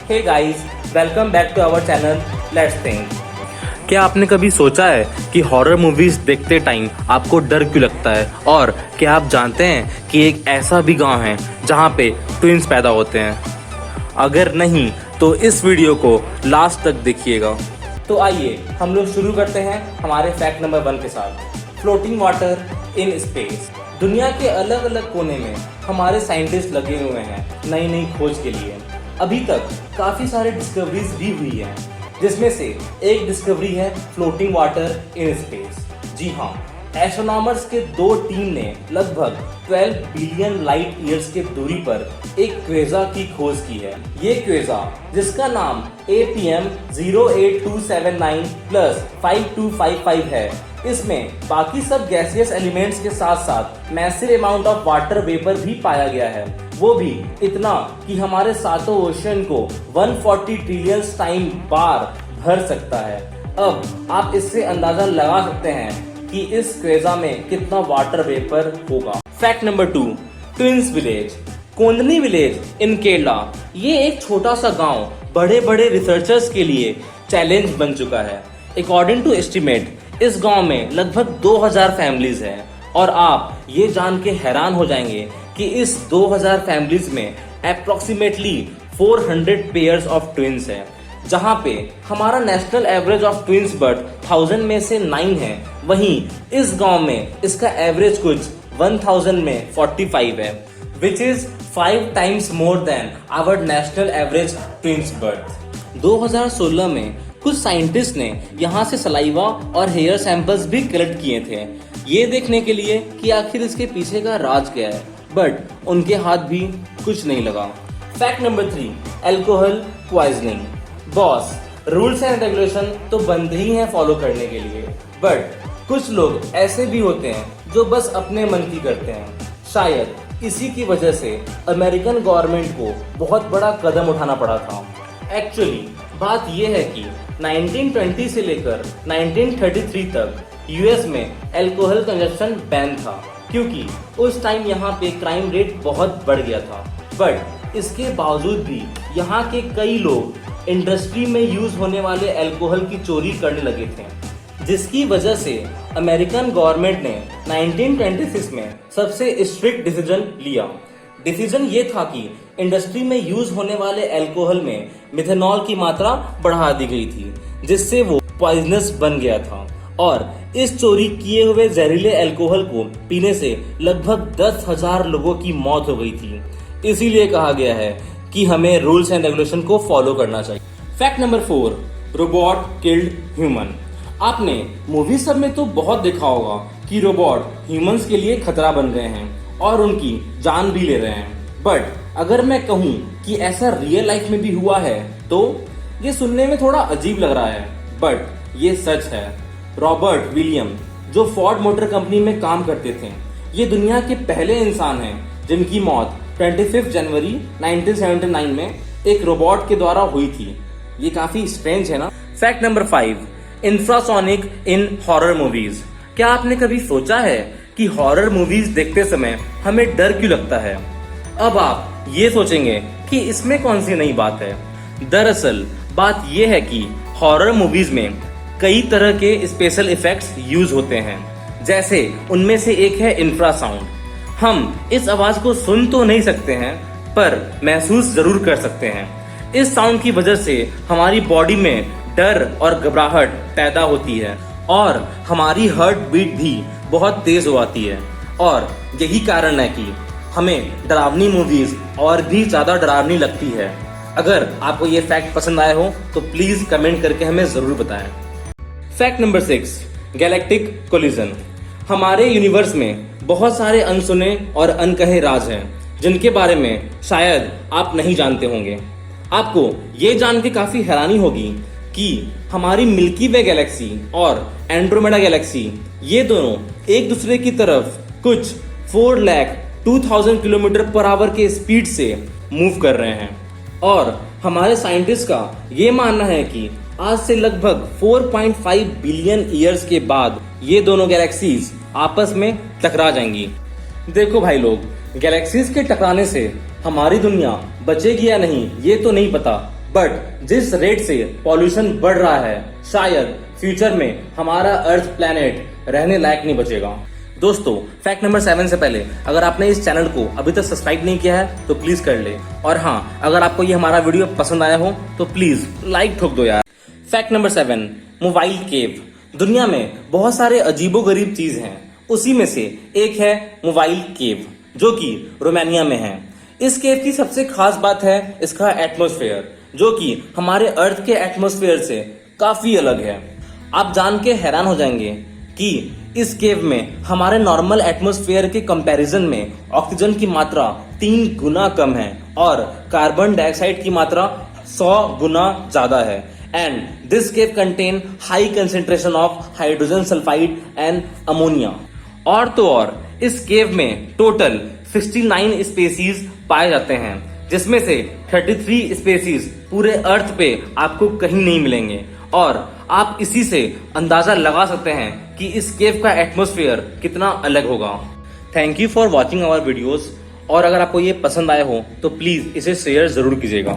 Hey guys, welcome back to our channel let's think. क्या आपने कभी सोचा है कि हॉरर मूवीज देखते टाइम आपको डर क्यों लगता है? और क्या आप जानते हैं कि एक ऐसा भी गांव है जहां पे ट्विंस पैदा होते हैं? अगर नहीं तो इस वीडियो को लास्ट तक देखिएगा। तो आइए हम लोग शुरू करते हैं हमारे फैक्ट नंबर 1 के साथ। Floating water in space. दुनिया के अलग अलग कोने में हमारे साइंटिस्ट लगे हुए हैं नई नई खोज के लिए। अभी तक काफ़ी सारे डिस्कवरीज भी हुई हैं, जिसमें से एक डिस्कवरी है फ्लोटिंग वाटर इन स्पेस। जी हाँ, एस्ट्रोनॉमर्स के 2 टीम ने लगभग 12 बिलियन लाइट ईयर्स के दूरी पर एक क्वेज़ा की खोज की है। ये क्वेज़ा, जिसका नाम APM 08279+5255 है, इसमें बाकी सब गैसियस एलिमेंट्स के साथ साथ massive amount of water vapour भी पाया गया है। वो भी इतना कि हमारे सातों ओशन को 140 ट्रिलियन टाइम बार भर सकता है। अब आप इससे अंदाजा लगा सकते हैं कि इस क्वेज़ा में कितना वाटर वेपर होगा। Fact number 2, twins village. Kodinhi village in Kerala, ये एक छोटा सा गांव बड़े बड़े रिसर्चर्स के लिए चैलेंज बन चुका है। अकॉर्डिंग टू एस्टिमेट, इस गांव में लगभग 2000 फैमिलीज हैं और आप ये जान के हैरान हो जाएंगे कि इस 2000 फैमिलीज में अप्रोक्सीमेटली 400 पेयर्स ऑफ ट्विंस हैं। जहां पे हमारा national average of twins birth 1000 में से 9 है, वहीं इस गांव में इसका एवरेज कुछ 1000 में 45 है, which is 5 times more than our national average twins birth. 2016 में कुछ साइंटिस्ट ने यहाँ से सलाइवा और हेयर सैंपल्स भी कलेक्ट किए थे, ये देखने के लिए कि आखिर इसके पीछे का राज क्या है, बट उनके हाथ भी कुछ नहीं लगा। Fact number 3, alcohol poisoning. Boss, rules and regulation तो बनते ही हैं फॉलो करने के लिए, बट कुछ लोग ऐसे भी होते हैं जो बस अपने मन की करते हैं। शायद इसी की वजह से अमेरिकन गवर्नमेंट को बहुत बड़ा कदम उठाना पड़ा था। एक्चुअली बात यह है कि 1920 से लेकर 1933 तक यूएस में अल्कोहल कंजप्शन बैन था, क्योंकि उस टाइम यहाँ पे क्राइम रेट बहुत बढ़ गया था। बट इसके बावजूद भी यहाँ के कई लोग इंडस्ट्री में यूज होने वाले अल्कोहल की चोरी करने लगे थे, जिसकी वजह से अमेरिकन गवर्नमेंट ने 1926 में सबसे स्ट्रिक्ट डिसीजन लिया। डिसीजन ये था कि इंडस्ट्री में यूज होने वाले अल्कोहल में मिथेनॉल की मात्रा बढ़ा दी गई थी, जिससे वो पॉइजनस बन गया था और इस चोरी किए हुए जहरीले अल्कोहल को पीने से लगभग 10,000 लोगों की मौत हो गई थी। इसीलिए कहा गया है कि हमें रूल्स एंड रेगुलेशन को फॉलो करना चाहिए। Fact number 4, robot killed human. आपने मूवी सब में तो बहुत देखा होगा कि रोबोट ह्यूमंस के लिए खतरा बन गए हैं और उनकी जान भी ले रहे हैं, बट अगर मैं कहूँ कि ऐसा रियल लाइफ में भी हुआ है तो ये सुनने में थोड़ा अजीब लग रहा है, बट ये सच है। रॉबर्ट विलियम, जो फोर्ड मोटर कंपनी में काम करते थे, ये दुनिया के पहले इंसान हैं जिनकी मौत 25 जनवरी 1979 में एक रोबोट के द्वारा हुई थी। ये काफी स्ट्रेंज है ना। फैक्ट नंबर 5, इंफ्रासोनिक इन हॉरर मूवीज। क्या आपने कभी सोचा है कि हॉरर मूवीज देखते समय हमें डर क्यों लगता है? अब आप ये सोचेंगे कि इसमें कौन सी नई बात है। दरअसल बात यह है कि हॉरर मूवीज में कई तरह के स्पेशल इफेक्ट्स यूज होते हैं, जैसे उनमें से एक है इंफ्रासाउंड। हम इस आवाज को सुन तो नहीं सकते हैं, पर महसूस जरूर कर सकते हैं। इस साउंड की वजह से हमारी बॉडी में डर और घबराहट पैदा होती है और हमारी हार्ट बीट भी बहुत तेज हो आती है, और यही कारण है कि हमें डरावनी मूवीज और भी ज्यादा डरावनी लगती है। अगर आपको ये फैक्ट पसंद आया हो तो प्लीज कमेंट करके हमें जरूर बताएं। Fact number 6, galactic collision. हमारे यूनिवर्स में बहुत सारे अनसुने और अनकहे राज हैं, जिनके बारे में शायद आप नहीं जानते होंगे। आपको ये जान के काफी हैरानी होगी कि हमारी मिल्की वे गैलेक्सी और एंड्रोमेडा गैलेक्सी, ये दोनों एक दूसरे की तरफ कुछ 4,02,000 किलोमीटर पर आवर के स्पीड से मूव कर रहे हैं, और हमारे साइंटिस्ट का ये मानना है कि आज से लगभग 4.5 बिलियन ईयर्स के बाद ये दोनों गैलेक्सीज आपस में टकरा जाएंगी। देखो भाई लोग, गैलेक्सीज के टकराने से हमारी दुनिया बचेगी या नहीं ये तो नहीं पता, बट जिस रेट से पॉल्यूशन बढ़ रहा है, शायद फ्यूचर में हमारा अर्थ प्लैनेट रहने लायक नहीं बचेगा। दोस्तों, फैक्ट नंबर 7 से पहले अगर आपने इस चैनल को अभी तक सब्सक्राइब नहीं किया है तो प्लीज कर ले, और हाँ, अगर आपको ये हमारा वीडियो पसंद आया हो तो प्लीज लाइक ठोक दो यार। फैक्ट नंबर 7, मोबाइल केव। दुनिया में बहुत सारे अजीबोगरीब चीज हैं, उसी में से एक है मोबाइल केव, जो कि रोमानिया में है। इस केव की सबसे खास बात है इसका एटमॉस्फेयर, जो कि हमारे अर्थ के एटमॉस्फेयर से काफी अलग है। आप जान के हैरान हो जाएंगे कि इस केव में हमारे नॉर्मल एटमॉस्फेयर के कंपैरिजन में ऑक्सीजन की मात्रा 3 गुना कम है और कार्बन डाइऑक्साइड की मात्रा 100 गुना ज्यादा है। And this cave contain high concentration of hydrogen sulphide and ammonia. और तो और इस केव में टोटल 69 स्पेसीज पाए जाते हैं, जिसमें से 33 स्पेसीज पूरे अर्थ पे आपको कहीं नहीं मिलेंगे। और आप इसी से अंदाजा लगा सकते हैं कि इस केव का एटमॉस्फेयर कितना अलग होगा। Thank you for watching our videos, और अगर आपको ये पसंद आए हो तो प्लीज इसे शेयर जरूर कीजिएगा।